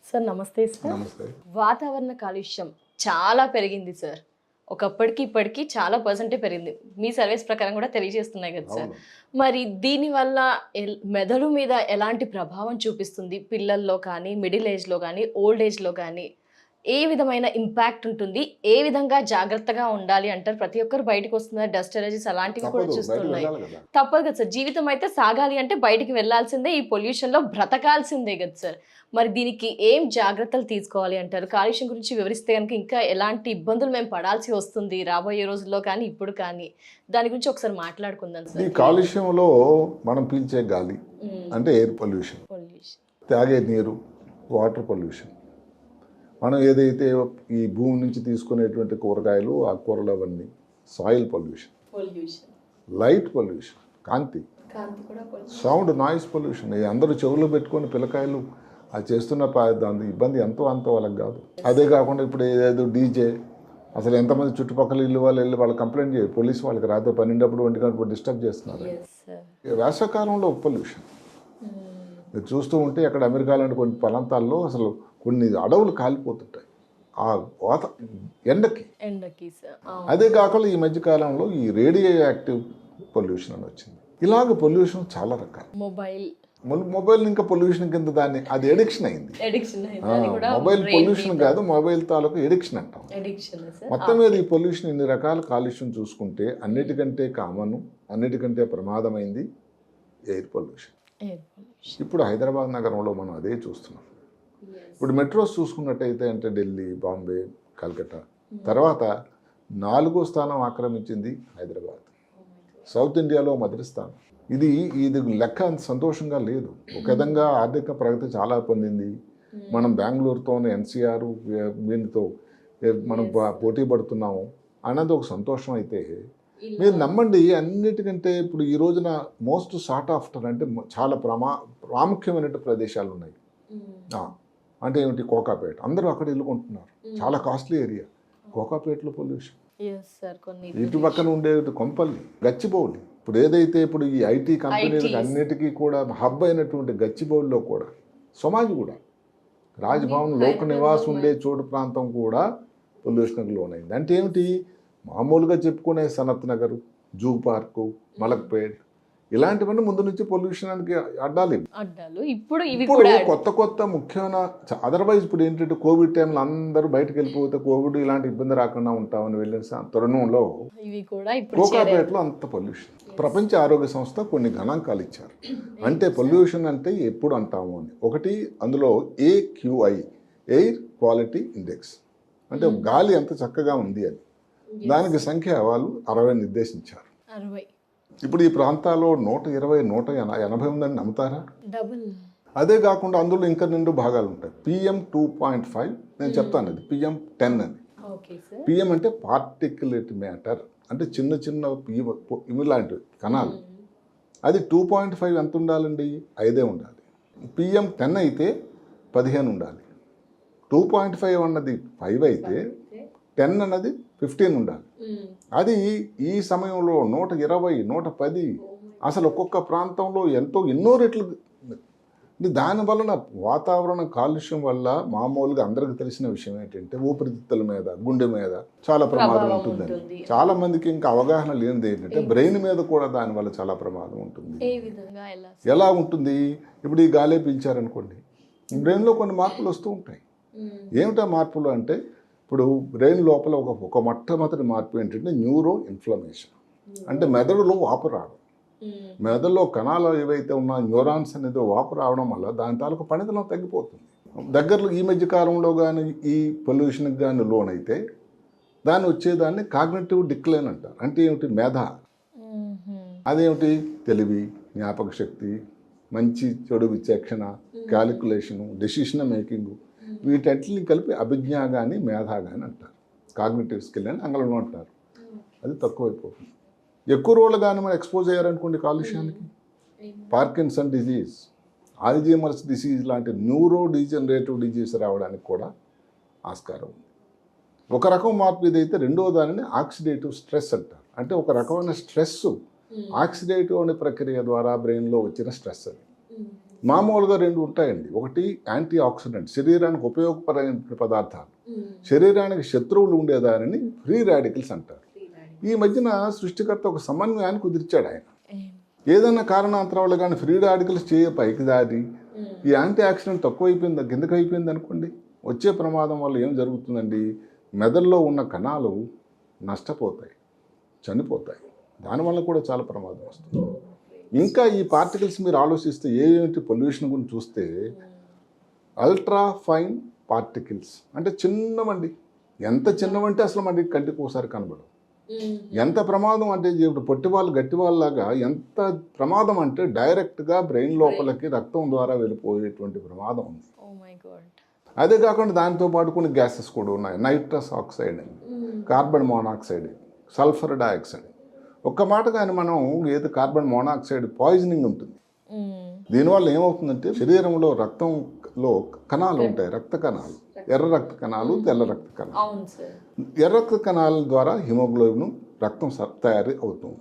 Sir నమస్తే sir. నమస్తే. వాతావరణ కాలుష్యం చాలా పెరిగింది సార్. ఒకప్పటికి ఇప్పటికి చాలా పర్సెంటే పెరిగింది. మీ సర్వేస్ ప్రకారం కూడా తెలియజేస్తున్నాయి కదా సార్. మరి దీనివల్ల మెదడు మీద ఎలాంటి ప్రభావం చూపిస్తుంది? పిల్లల్లో కానీ, మిడిల్ ఏజ్లో కానీ, ఓల్డ్ ఏజ్లో కానీ ఏ విధమైన ఇంపాక్ట్ ఉంటుంది? ఏ విధంగా జాగ్రత్తగా ఉండాలి అంటారు? ప్రతి ఒక్కరు బయటకు వస్తున్నారు, డస్ట్ ఎలర్జీస్ అలాంటివి కూడా చూస్తున్నాయి. తప్పదు కదా సార్, జీవితం అయితే సాగాలి అంటే బయటికి వెళ్లాల్సిందే, ఈ పొల్యూషన్ లో బ్రతకాల్సిందే కదా సార్. మరి దీనికి ఏం జాగ్రత్తలు తీసుకోవాలి అంటారు? కాలుష్యం గురించి వివరిస్తే కనుక ఇంకా ఎలాంటి ఇబ్బందులు మేము పడాల్సి వస్తుంది రాబోయే రోజుల్లో కానీ ఇప్పుడు కానీ, దాని గురించి ఒకసారి మాట్లాడుకుందాం సార్. ఈ కాలుష్యంలో మనం పీల్చే గాలి అంటే ఎయిర్ పొల్యూషన్, తాగే నీరు వాటర్ పొల్యూషన్, మనం ఏదైతే ఈ భూమి నుంచి తీసుకునేటువంటి కూరగాయలు ఆకుకూరలు అవన్నీ సాయిల్ పొల్యూషన్, లైట్ పొల్యూషన్ కాంతి, సౌండ్ నాయిస్ పొల్యూషన్. అందరూ చెవులు పెట్టుకొని పిల్లకాయలు అది చేస్తున్న దాని ఇబ్బంది ఎంతో అంతో వాళ్ళకి కాదు. అదే కాకుండా ఇప్పుడు ఏదో డీజే, అసలు ఎంతమంది చుట్టుపక్కల ఇల్లు వాళ్ళు కంప్లైంట్ చేయాలి, పోలీసు వాళ్ళకి రాత్రి 12 ఒంటి గంటప్పుడు డిస్టర్బ్ చేస్తున్నారు. వేసవకాలంలో పొల్యూషన్ మీరు చూస్తూ ఉంటే అక్కడ అమెరికా లాంటి కొన్ని ప్రాంతాల్లో అసలు కొన్ని అడవులు కాలిపోతుంటాయి ఆ ఎండకి. అదే కాకుండా ఈ మధ్య కాలంలో ఈ రేడియో యాక్టివ్ పొల్యూషన్ అని వచ్చింది. ఇలాగ పొల్యూషన్ చాలా రకాలు. మొబైల్ ఇంకా పొల్యూషన్ కింద దాన్ని అది ఎడిక్షన్ అయింది. మొబైల్ పొల్యూషన్ కాదు, మొబైల్ తాలూకు ఎడిక్షన్ అంటాం. మొత్తం మీద ఈ పొల్యూషన్ ఇన్ని రకాల కాలుష్యం చూసుకుంటే అన్నిటికంటే కామన్, అన్నిటికంటే ప్రమాదమైంది ఎయిర్ పొల్యూషన్. ఇప్పుడు హైదరాబాద్ నగరంలో మనం అదే చూస్తున్నాం. ఇప్పుడు మెట్రోస్ చూసుకున్నట్టయితే అంటే ఢిల్లీ, బాంబే, కల్కట్టా తర్వాత 4వ స్థానం ఆక్రమించింది హైదరాబాద్. సౌత్ ఇండియాలో మొదటి స్థానం. ఇది లెక్క అంత సంతోషంగా లేదు. ఒక విధంగా ఆర్థిక ప్రగతి చాలా పొందింది. మనం బెంగళూరుతో, ఎన్సీఆర్ దీనితో మనం పోటీ పడుతున్నాము అన్నది ఒక సంతోషం. అయితే మీరు నమ్మండి, అన్నిటికంటే ఇప్పుడు ఈ రోజున మోస్ట్ సార్ట్ ఆఫ్టర్ అంటే చాలా ప్రాముఖ్యమైన ప్రదేశాలు ఉన్నాయి. అంటే ఏమిటి? కోకాపేట. అందరూ అక్కడ వెళ్ళుకుంటున్నారు. చాలా కాస్ట్లీ ఏరియా కోకాపేటలో పొల్యూషన్. ఇటు పక్కన ఉండేది కొంపల్లి, గచ్చిబౌలి. ఇప్పుడు ఏదైతే ఇప్పుడు ఈ ఐటీ కంపెనీలకు అన్నిటికీ కూడా హబ్ అయినటువంటి గచ్చిబౌలిలో కూడా, సమాజిగూడ, రాజ్భవన్, లోక నివాస్ ఉండే చోటు ప్రాంతం కూడా పొల్యూషన్కి లోనైంది. అంటే ఏమిటి? మామూలుగా చెప్పుకునే సనత్ నగర్, జూ పార్కు, మలక్పేట్ ఇలాంటివన్నీ ముందు నుంచి పొల్యూషన్కి అడ్డాలి. ఇప్పుడు కొత్త ముఖ్యమైన అదర్వైజ్ ఇప్పుడు ఏంటంటే కోవిడ్ టైంలో అందరూ బయటకు వెళ్ళిపోతే కోవిడ్ ఇలాంటి ఇబ్బంది రాకుండా ఉంటామని వెళ్ళిన తరుణంలో కోకాపేటలో అంత పొల్యూషన్. ప్రపంచ ఆరోగ్య సంస్థ కొన్ని గణాంకాలు ఇచ్చారు. అంటే పొల్యూషన్ అంటే ఎప్పుడు అంటాము అని. ఒకటి అందులో AQI, ఎయిర్ క్వాలిటీ ఇండెక్స్, అంటే గాలి ఎంత చక్కగా ఉంది అని. దానికి సంఖ్య వాళ్ళు 60 నిర్దేశించారు. ఇప్పుడు ఈ ప్రాంతాల్లో 120, 180 ఉందని నమ్ముతారా? అదే కాకుండా అందులో ఇంకా 2 భాగాలు ఉంటాయి. PM2.5 నేను చెప్తాను, అది PM10 అని. PM అంటే పార్టిక్యులేట్ మ్యాటర్, అంటే చిన్న ఇలాంటి కణాలు. అది 2.5 ఎంత ఉండాలండి? 5 ఉండాలి. PM10 అయితే 15 ఉండాలి. 2.5 అన్నది 5 అయితే 10 అన్నది 15 ఉండాలి. అది ఈ సమయంలో 120, 110 అసలు ఒక్కొక్క ప్రాంతంలో ఎన్నో రెట్లు. దానివలన వాతావరణ కాలుష్యం వల్ల మామూలుగా అందరికి తెలిసిన విషయం ఏంటంటే ఊపిరితిత్తుల మీద, గుండె మీద చాలా ప్రమాదం ఉంటుందని. చాలా మందికి ఇంకా అవగాహన లేనిది ఏంటంటే బ్రెయిన్ మీద కూడా దానివల్ల చాలా ప్రమాదం ఉంటుంది. ఎలా ఉంటుంది? ఇప్పుడు ఈ గాలే పీల్చారనుకోండి, బ్రెయిన్లో కొన్ని మార్పులు వస్తూ ఉంటాయి. ఏమిటా మార్పులు అంటే, ఇప్పుడు బ్రెయిన్ లోపల ఒక మొట్టమొదటి మార్పు ఏంటంటే న్యూరో ఇన్ఫ్లమేషన్, అంటే మెదడులో వాపు రావడం. మెదడులో కణాలు ఏవైతే ఉన్నాయో న్యూరాన్స్ అనేది వాపు రావడం వల్ల దాని తాలూకు పనితనం తగ్గిపోతుంది. దగ్గరలో ఈ మధ్య కాలంలో కానీ ఈ పొల్యూషన్కి కానీ లోన్ అయితే దాన్ని వచ్చేదాన్ని కాగ్నిటివ్ డిక్లైన్ అంటారు. అంటే ఏమిటి? మేధ. అదేమిటి? తెలివి, జ్ఞాపక శక్తి, మంచి చెడు విచక్షణ, క్యాలిక్యులేషను, డెసిషన్ మేకింగ్, వీటన్నిటిని కలిపి అభిజ్ఞా కానీ మేధా కానీ అంటారు. కాగ్నిటివ్ స్కిల్ అని ఆంగ్లంలో అంటారు. అది తక్కువైపోతుంది. ఎక్కువ రోజులు కానీ మనం ఎక్స్పోజ్ అయ్యారనుకోండి కాలుష్యానికి, పార్కిన్సన్ డిజీజ్, ఆల్జీమర్స్ డిసీజ్ లాంటి న్యూరో డీజనరేటివ్ డిజీజ్ రావడానికి కూడా ఆస్కారం ఉంది. ఒక రకం మార్పు ఇదైతే. రెండో దానిని ఆక్సిడేటివ్ స్ట్రెస్ అంటారు. అంటే ఒక రకమైన స్ట్రెస్, ఆక్సిడేటివ్ అనే ప్రక్రియ ద్వారా బ్రెయిన్లో వచ్చిన స్ట్రెస్ అది. మామూలుగా రెండు ఉంటాయండి. ఒకటి యాంటీ ఆక్సిడెంట్, శరీరానికి ఉపయోగపడైన పదార్థాలు, శరీరానికి శత్రువులు ఉండేదానిని ఫ్రీ రాడికల్స్ అంటారు. ఈ మధ్యన సృష్టికర్త ఒక సమన్వయాన్ని కుదిర్చాడు ఆయన. ఏదైనా కారణాంతరాలు కానీ ఫ్రీ రాడికల్స్ పైకి దారి ఈ యాంటీ ఆక్సిడెంట్ తక్కువైపోయింది, కిందకి అయిపోయింది అనుకోండి, వచ్చే ప్రమాదం వల్ల ఏం జరుగుతుందండి, మెదడులో ఉన్న కణాలు నష్టపోతాయి, చనిపోతాయి. దానివల్ల కూడా చాలా ప్రమాదం వస్తుంది. ఇంకా ఈ పార్టికల్స్ మీరు ఆలోచిస్తే ఏమిటి పొల్యూషన్ గురించి చూస్తే అల్ట్రా ఫైన్ పార్టికల్స్ అంటే చిన్నవండి. ఎంత చిన్నవంటే అసలు మనకి కంటికి ఒకసారి కనబడవు. ఎంత ప్రమాదం అంటే ఇప్పుడు పొట్టివాళ్ళు గట్టివాళ్ళలాగా ఎంత ప్రమాదం అంటే డైరెక్ట్గా బ్రెయిన్ లోపలికి రక్తం ద్వారా వెళ్ళిపోయేటువంటి ప్రమాదం ఉంది. అదే కాకుండా దాంతో పాటు కొన్ని గ్యాసెస్ కూడా ఉన్నాయి. Nitrous oxide, carbon monoxide, sulphur dioxide. ఒక్క మాట కానీ మనం ఏది కార్బన్ మోనాక్సైడ్ పాయిజనింగ్ ఉంటుంది. దీనివల్ల ఏమవుతుందంటే శరీరంలో రక్తంలో కణాలు ఉంటాయి, రక్త కణాలు, ఎర్ర రక్త కణాలు, తెల్ల రక్త కణాలు. ఎర్ర రక్త కణాల ద్వారా హిమోగ్లోబిన్ రక్తం తయారీ అవుతుంది.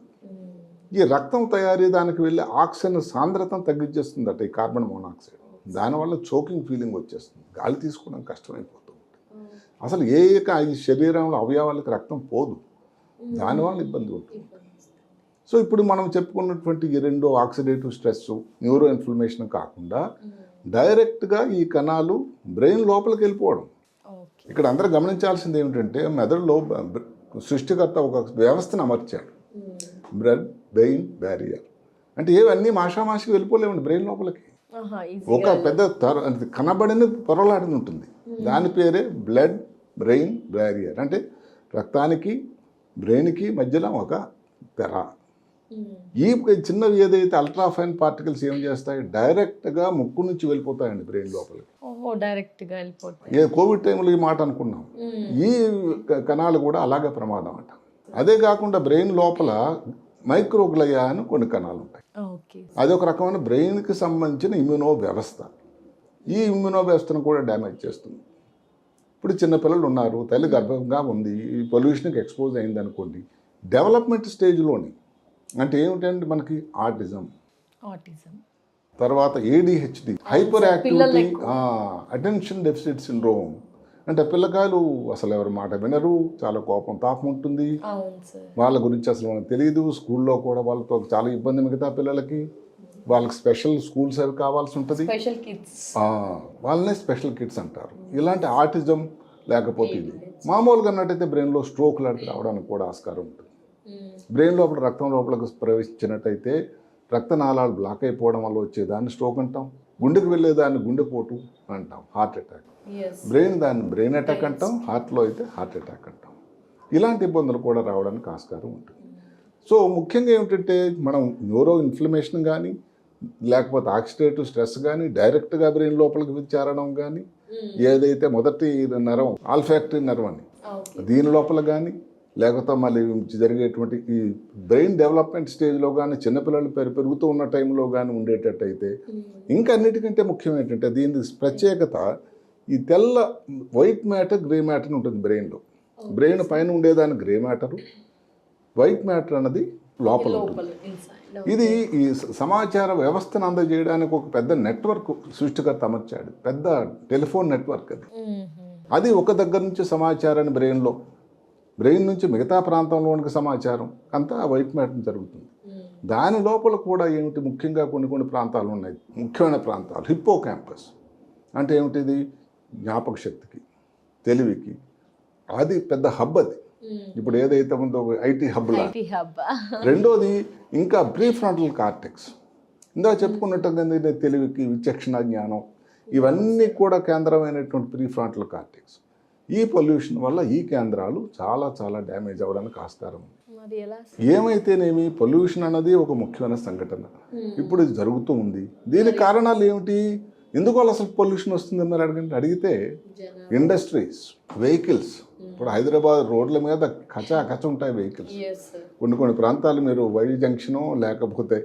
ఈ రక్తం తయారీ దానికి వెళ్ళి ఆక్సిజన్ సాంద్రతను తగ్గించేస్తుందట ఈ కార్బన్ మోనాక్సైడ్. దానివల్ల చోకింగ్ ఫీలింగ్ వచ్చేస్తుంది, గాలి తీసుకోవడం కష్టమైపోతుంది. అసలు ఈ శరీరంలో అవయవాలకు రక్తం పోదు, దానివల్ల ఇబ్బంది ఉంటుంది. సో ఇప్పుడు మనం చెప్పుకున్నటువంటి ఈ రెండో ఆక్సిడేటివ్ స్ట్రెస్, న్యూరో ఇన్ఫ్లమేషన్ కాకుండా డైరెక్ట్గా ఈ కణాలు బ్రెయిన్ లోపలికి వెళ్ళిపోవడం. ఇక్కడ అందరూ గమనించాల్సింది ఏమిటంటే మెదడులో సృష్టికర్త ఒక వ్యవస్థను అమర్చాడు, బ్లడ్ బ్రెయిన్ బ్యారియర్. అంటే ఏవన్నీ మాషామాషికి వెళ్ళిపోలేవండి బ్రెయిన్ లోపలికి. ఒక పెద్ద కనబడిన పొరలాడిని ఉంటుంది, దాని పేరే బ్లడ్ బ్రెయిన్ బ్యారియర్. అంటే రక్తానికి బ్రెయిన్కి మధ్యలో ఒక తెర. ఈ చిన్నవి ఏదైతే అల్ట్రాఫైన్ పార్టికల్స్ ఏం చేస్తాయి, డైరెక్ట్గా ముక్కు నుంచి వెళ్ళిపోతాయండి బ్రెయిన్ లోపలికి. డైరెక్ట్గా వెళ్ళిపోతాయి. ఏ కోవిడ్ టైంలో ఈ మాట అనుకున్నాం. ఈ కణాలు కూడా అలాగే ప్రమాదం అంట. అదే కాకుండా బ్రెయిన్ లోపల మైక్రోగ్లయా అని కొన్ని కణాలు ఉంటాయి. అది ఒక రకమైన బ్రెయిన్కి సంబంధించిన ఇమ్యూనో వ్యవస్థ. ఈ ఇమ్యూనో వ్యవస్థను కూడా డ్యామేజ్ చేస్తుంది. ఇప్పుడు చిన్నపిల్లలు ఉన్నారు, తల్లి గర్భంగా ఉంది, ఈ పొల్యూషన్కి ఎక్స్పోజ్ అయింది అనుకోండి, డెవలప్మెంట్ స్టేజ్లోని అంటే ఏమిటంటే మనకి ఆటిజం, తర్వాత ADHD, hyper activity, attention deficit syndrome. అంటే పిల్లకాయలు అసలు ఎవరి మాట వినరు, చాలా కోపం తాపం ఉంటుంది, వాళ్ళ గురించి అసలు మనకు తెలియదు. స్కూల్లో కూడా వాళ్ళతో చాలా ఇబ్బంది, మిగతా పిల్లలకి వాళ్ళకి స్పెషల్ స్కూల్స్ అవి కావాల్సి ఉంటుంది, వాళ్ళనే స్పెషల్ కిడ్స్ అంటారు. ఇలాంటి ఆటిజం లేకపోతే ఇది మామూలుగా అన్నట్టయితే బ్రెయిన్లో స్ట్రోక్ లాంటివి రావడానికి కూడా ఆస్కారం ఉంటుంది. బ్రెయిన్ లోపల రక్తం లోపలికి ప్రవేశించినట్టయితే రక్తనాళాలు బ్లాక్ అయిపోవడం వల్ల వచ్చేదాన్ని స్ట్రోక్ అంటాం, గుండెకి వెళ్ళేదాన్ని గుండెపోటు అంటాం, హార్ట్ అటాక్. దాన్ని బ్రెయిన్ అటాక్ అంటాం, హార్ట్లో అయితే హార్ట్ అటాక్ అంటాం. ఇలాంటి ఇబ్బందులు కూడా రావడానికి ఆస్కారం ఉంటుంది. సో ముఖ్యంగా ఏమిటంటే మనం న్యూరో ఇన్ఫ్లమేషన్ కానీ లేకపోతే ఆక్సిడేటివ్ స్ట్రెస్ కానీ డైరెక్ట్గా బ్రెయిన్ లోపలికి చేరడం కానీ, ఏదైతే మొదటి నరం ఆల్ఫాక్టరీ నర్వ్ అని దీని లోపల కానీ, లేకపోతే మళ్ళీ జరిగేటువంటి ఈ బ్రెయిన్ డెవలప్మెంట్ స్టేజ్లో కానీ చిన్నపిల్లలు పెరుగుతూ ఉన్న టైంలో కానీ ఉండేటట్టయితే, ఇంకా అన్నిటికంటే ముఖ్యం ఏంటంటే దీని ప్రత్యేకత, ఈ తెల్ల వైట్ మ్యాటర్ గ్రే మ్యాటర్ ఉంటుంది బ్రెయిన్లో. బ్రెయిన్ పైన ఉండేదాన్ని గ్రే మ్యాటరు, వైట్ మ్యాటర్ అన్నది లోపల ఉంటుంది. ఇది ఈ సమాచార వ్యవస్థను అందజేయడానికి ఒక పెద్ద నెట్వర్క్ సృష్టికర్త అమర్చాడు, పెద్ద టెలిఫోన్ నెట్వర్క్ అది. అది ఒక దగ్గర నుంచి సమాచారాన్ని బ్రెయిన్ నుంచి మిగతా ప్రాంతంలోనికి సమాచారం అంతా వైట్ మ్యాటర్ జరుగుతుంది. దాని లోపల కూడా ఏమిటి ముఖ్యంగా కొన్ని ప్రాంతాలు ఉన్నాయి, ముఖ్యమైన ప్రాంతాలు. హిప్పో క్యాంపస్ అంటే ఏమిటిది, జ్ఞాపక శక్తికి, తెలివికి అది పెద్ద హబ్. అది ఇప్పుడు ఏదైతే ఉందో IT హబ్. రెండోది ఇంకా ప్రీఫ్రంటల్ కార్టెక్స్, ఇందా చెప్పుకున్నట్టు తెలివికి, విచక్షణ జ్ఞానం, ఇవన్నీ కూడా కేంద్రమైనటువంటి ప్రీఫ్రంటల్ కార్టెక్స్. ఈ పొల్యూషన్ వల్ల ఈ కేంద్రాలు చాలా చాలా డ్యామేజ్ అవ్వడానికి ఆస్కారం ఉంది. ఏమైతేనేమి పొల్యూషన్ అన్నది ఒక ముఖ్యమైన సంఘటన ఇప్పుడు ఇది జరుగుతూ ఉంది. దీనికి కారణాలు ఏమిటి, ఎందువల్ల అసలు పొల్యూషన్ వస్తుంది మరి అడిగితే ఇండస్ట్రీస్, వెహికల్స్. ఇప్పుడు హైదరాబాద్ రోడ్ల మీద కచ ఉంటాయి వెహికల్స్. కొన్ని ప్రాంతాలు మీరు వై జంక్షను లేకపోతే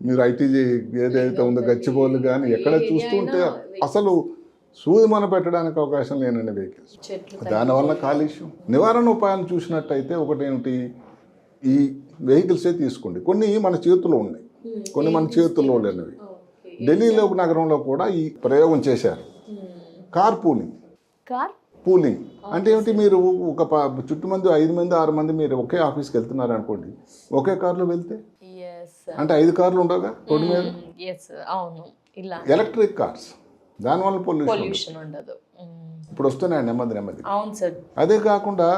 మీరు ఐటీజీ ఏదైతే ఉందో గచ్చిబౌలు కానీ ఎక్కడ చూస్తుంటే అసలు సూదిమన పెట్టడానికి అవకాశం లేనండి వెహికల్స్. దానివల్ల కాలుష్యం నివారణ ఉపాయాలు చూసినట్టయితే ఒకటేమిటి, ఈ వెహికల్సే తీసుకోండి. కొన్ని మన చేతుల్లో ఉన్నాయి, కొన్ని మన చేతుల్లో లేనివి. ఢిల్లీలో నగరంలో కూడా ఈ ప్రయోగం చేశారు. Car pooling. కార్ పూలింగ్ అంటే ఏమిటి, మీరు ఒక చుట్టుమంది 5 మంది 6 మంది మీరు ఒకే ఆఫీస్కి వెళ్తున్నారు అనుకోండి, ఒకే కార్లో వెళ్తే అంటే 5 కార్లు ఉండవుగా రోడ్డు మీద. అవును, ఇలా ఎలక్ట్రిక్ కార్స్, దానివల్ల పొల్యూషన్ ఉండదు. ఇప్పుడు వస్తున్నాయి నెమ్మది. అవును సార్. అదే కాకుండా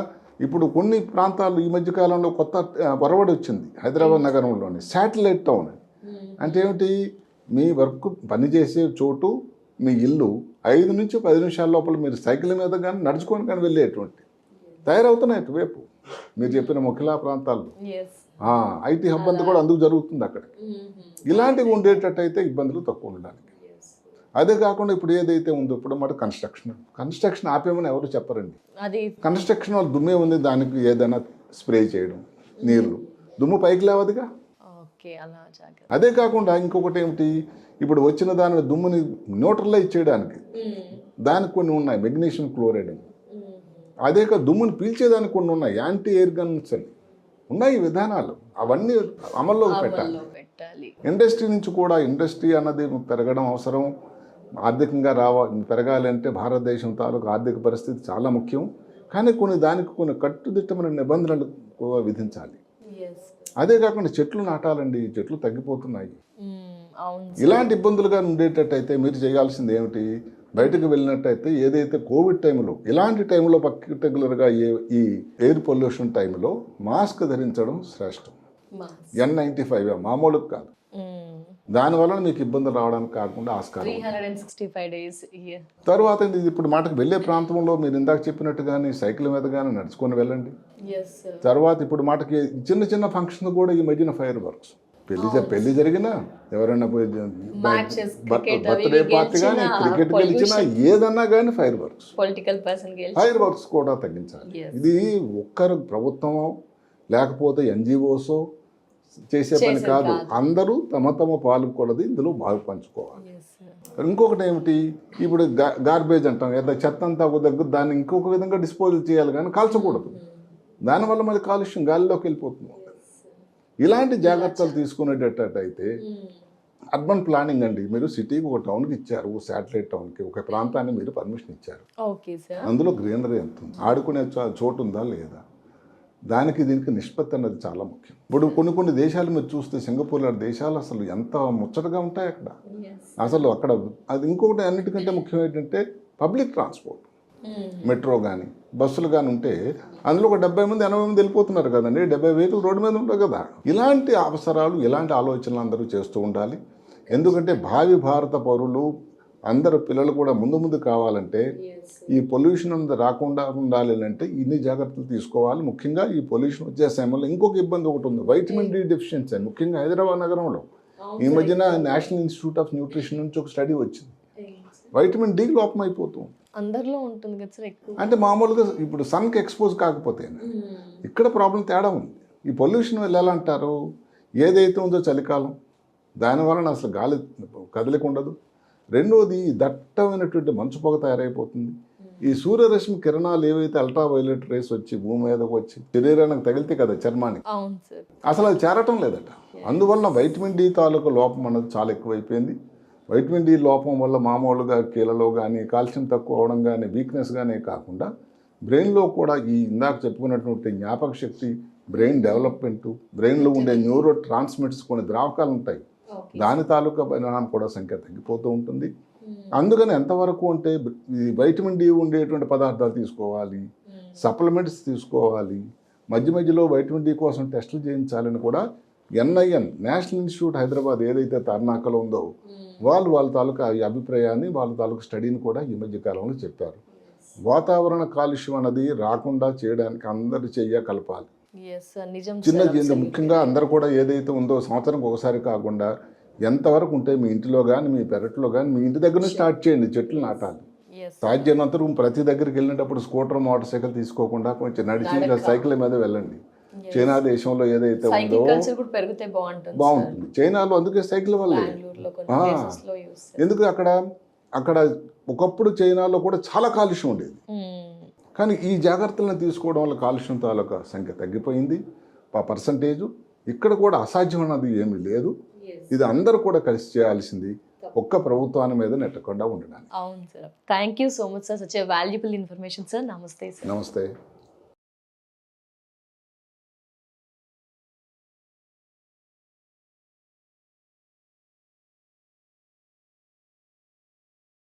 ఇప్పుడు కొన్ని ప్రాంతాలు ఈ మధ్య కాలంలో కొత్త పొరవడి వచ్చింది హైదరాబాద్ నగరంలోని శాటిలైట్ టౌన్. అంటే ఏమిటి, మీ వర్క్ పనిచేసే చోటు మీ ఇల్లు 5 నుంచి 10 నిమిషాల లోపల మీరు సైకిల్ మీద కానీ నడుచుకొని కానీ వెళ్ళేటువంటి తయారవుతున్నాయి అటువైపు మీరు చెప్పిన ముఖ్యలా ప్రాంతాల్లో. ఐటీ హబ్ అంతా కూడా అందుకు జరుగుతుంది అక్కడ. ఇలాంటివి ఉండేటట్టయితే ఇబ్బందులు తక్కువ ఉండడానికి. అదే కాకుండా ఇప్పుడు ఏదైతే ఉందో ఇప్పుడు మాట కన్స్ట్రక్షన్ ఆపేమని ఎవరు చెప్పరండి. కన్స్ట్రక్షన్ వాళ్ళు దుమ్మే ఉంది, దానికి ఏదైనా స్ప్రే చేయడం, నీళ్లు దుమ్ము పైకి లేవదుగా. అదే కాకుండా ఇంకొకటి ఏమిటి, ఇప్పుడు వచ్చిన దాని దుమ్ముని న్యూట్రలైజ్ చేయడానికి దానికి కొన్ని ఉన్నాయి, మెగ్నీషియం క్లోరైడ్ అని. అదే కాదు దుమ్ముని పీల్చేదానికి కొన్ని ఉన్నాయి, యాంటీ ఎయిర్ గన్స్ అని ఉన్నాయి విధానాలు. అవన్నీ అమల్లో పెట్టాలి. ఇండస్ట్రీ నుంచి కూడా, ఇండస్ట్రీ అన్నది పెరగడం అవసరం. ఆర్థికంగా పెరగాలి అంటే భారతదేశం తాలూకు ఆర్థిక పరిస్థితి చాలా ముఖ్యం. కానీ కొన్ని కట్టుదిట్టమైన నిబంధనలు విధించాలి. అదే కాకుండా చెట్లు నాటాలండి, చెట్లు తగ్గిపోతున్నాయి. ఇలాంటి ఇబ్బందులుగా ఉండేటట్టయితే మీరు చేయాల్సింది ఏమిటి, బయటకు వెళ్ళినట్టయితే ఏదైతే కోవిడ్ టైంలో ఇలాంటి టైంలో పర్టికులర్గా ఈ ఎయిర్ పొల్యూషన్ టైంలో మాస్క్ ధరించడం శ్రేష్టం. N95 మామూలుగా కాదు. దానివల్ల మీకు ఇబ్బందులు రావడానికి కాకుండా ఆస్కారం. 365 days. తర్వాత ఇప్పుడు మాటకు వెళ్ళే ప్రాంతంలో మీరు ఇందాక చెప్పినట్టుగానే సైకిల్ మీద కానీ నడుచుకొని వెళ్ళండి. తర్వాత ఇప్పుడు మాటకి చిన్న చిన్న ఫంక్షన్ కూడా ఈ మధ్యన ఫైర్ వర్క్స్, పెళ్లి జరిగినా ఎవరైనా బర్త్డే పార్టీ కానీ క్రికెట్ గెలిచినా ఏదన్నా కానీ ఫైర్ వర్క్స్ కూడా తగ్గించాలి. ఇది ఒక్కరు ప్రభుత్వమో లేకపోతే NGOస్ చేసే పని కాదు, అందరూ తమ పాల్గొన్నది ఇందులో బాగా పంచుకోవాలి. ఇంకొకటి ఏమిటి, ఇప్పుడు గార్బేజ్ అంటాం, ఏదో చెత్త అంతా ఒక దగ్గర దాన్ని ఇంకొక విధంగా డిస్పోజల్ చేయాలి కానీ కాల్చకూడదు. దానివల్ల మళ్ళీ కాలుష్యం గాలిలోకి వెళ్ళిపోతుంది. ఇలాంటి జాగ్రత్తలు తీసుకునేటట్టయితే అర్బన్ ప్లానింగ్ అండి, మీరు సిటీకి ఒక టౌన్కి ఇచ్చారు, శాటిలైట్ టౌన్కి ఒక ప్రాంతాన్ని మీరు పర్మిషన్ ఇచ్చారు. అందులో గ్రీనరీ ఎంత ఉంది, ఆడుకునే చోటు ఉందా లేదా, దానికి దీనికి నిష్పత్తి అన్నది చాలా ముఖ్యం. ఇప్పుడు కొన్ని దేశాలు మీరు చూస్తే, సింగపూర్ లాంటి దేశాలు అసలు ఎంత ముచ్చటగా ఉంటాయి అక్కడ. అసలు అక్కడ అది ఇంకొకటి అన్నిటికంటే ముఖ్యం ఏంటంటే పబ్లిక్ ట్రాన్స్పోర్ట్, మెట్రో కానీ బస్సులు కానీ ఉంటే అందులో ఒక 70 మంది 80 మంది వెళ్ళిపోతున్నారు కదండి, 70 వెహికల్ రోడ్డు మీద ఉంటాయి కదా. ఇలాంటి అవసరాలు, ఇలాంటి ఆలోచనలు అందరూ చేస్తూ ఉండాలి. ఎందుకంటే భావి భారత పౌరులు అందరు పిల్లలు కూడా ముందు కావాలంటే ఈ పొల్యూషన్ అనేది రాకుండా ఉండాలి అంటే ఇన్ని జాగ్రత్తలు తీసుకోవాలి. ముఖ్యంగా ఈ పొల్యూషన్ వచ్చే సమయంలో ఇంకొక ఇబ్బంది ఒకటి ఉంది, వైటమిన్ డి డెఫిషియన్సీ అని. ముఖ్యంగా హైదరాబాద్ నగరంలో ఈ మధ్యన నేషనల్ ఇన్స్టిట్యూట్ ఆఫ్ న్యూట్రిషన్ నుంచి ఒక స్టడీ వచ్చింది, వైటమిన్ డి లోపం అయిపోతుంది. అందరిలో ఉంటుంది కదా సార్ ఎక్కువ. అంటే మామూలుగా ఇప్పుడు సన్కి ఎక్స్పోజ్ కాకపోతే ఇక్కడ ప్రాబ్లం తేడా ఉంది. ఈ పొల్యూషన్ వల్ల ఎలా అంటారు, ఏదైతే ఉందో చలికాలం దానివలన అసలు గాలి కదలిక ఉండదు. రెండోది దట్టమైనటువంటి మంచు పొగ తయారైపోతుంది. ఈ సూర్యరశ్మి కిరణాలు ఏవైతే అల్ట్రావైలెట్ రేస్ వచ్చి భూమి మీదకి వచ్చి శరీరానికి తగిలితే కదా చర్మానికి, అసలు అది చేరటం లేదట. అందువల్ల వైటమిన్ డి తాలూకు లోపం అన్నది చాలా ఎక్కువైపోయింది. వైటమిన్ డి లోపం వల్ల మామూలుగా కీళ్ళలో కానీ కాల్షియం తక్కువ అవడం కానీ వీక్నెస్ కానీ కాకుండా బ్రెయిన్లో కూడా ఈ ఇందాక చెప్పుకున్నటువంటి జ్ఞాపక శక్తి, బ్రెయిన్ డెవలప్మెంట్, బ్రెయిన్లో ఉండే న్యూరో ట్రాన్స్మిటర్స్ కొన్ని ద్రావకాలు ఉంటాయి, దాని తాలూకా పరిణామం కూడా సంఖ్య తగ్గిపోతూ ఉంటుంది. అందుకని ఎంతవరకు అంటే ఈ వైటమిన్ డి ఉండేటువంటి పదార్థాలు తీసుకోవాలి, సప్లిమెంట్స్ తీసుకోవాలి, మధ్యలో వైటమిన్ డి కోసం టెస్టులు చేయించాలని కూడా NIN నేషనల్ ఇన్స్టిట్యూట్ హైదరాబాద్ ఏదైతే తార్నాకలో ఉందో వాళ్ళ తాలూకా ఈ అభిప్రాయాన్ని, వాళ్ళ తాలూకా స్టడీని కూడా ఈ మధ్య కాలంలో చెప్పారు. వాతావరణ కాలుష్యం అనేది రాకుండా చేయడానికి అందరు కలపాలి. చిన్న ముఖ్యంగా అందరు కూడా ఏదైతే ఉందో సంవత్సరానికి ఒకసారి కాకుండా ఎంతవరకు ఉంటే మీ ఇంటిలో కానీ మీ పెరట్లో కానీ మీ ఇంటి దగ్గర స్టార్ట్ చేయండి, చెట్లు నాటాలి. సాధ్యమైనంత ప్రతి దగ్గరికి వెళ్ళినప్పుడు స్కూటర్ మోటార్ సైకిల్ తీసుకోకుండా కొంచెం నడిచి సైకిల్ మీద వెళ్ళండి. చైనా దేశంలో ఏదైతే ఉందో బాగుంటుంది. చైనాలో అందుకే సైకిల్ వల్లే, ఎందుకు అక్కడ ఒకప్పుడు చైనాలో కూడా చాలా కాలుష్యం ఉండేది. కానీ ఈ జాగ్రత్తలను తీసుకోవడం వల్ల కాలుష్యం తాలూకా సంఖ్య తగ్గిపోయింది, పర్సంటేజు. ఇక్కడ కూడా అసాధ్యం అన్నది ఏమీ లేదు. ఇది అందరూ కూడా కలిసి చేయాల్సింది. ఒక్క ప్రభుత్వాన్ని మీద నెట్టకుండా ఉండడానికి. అవును sir. Thank you so much sir, such a valuable information sir. నమస్తే సార్. నమస్తే.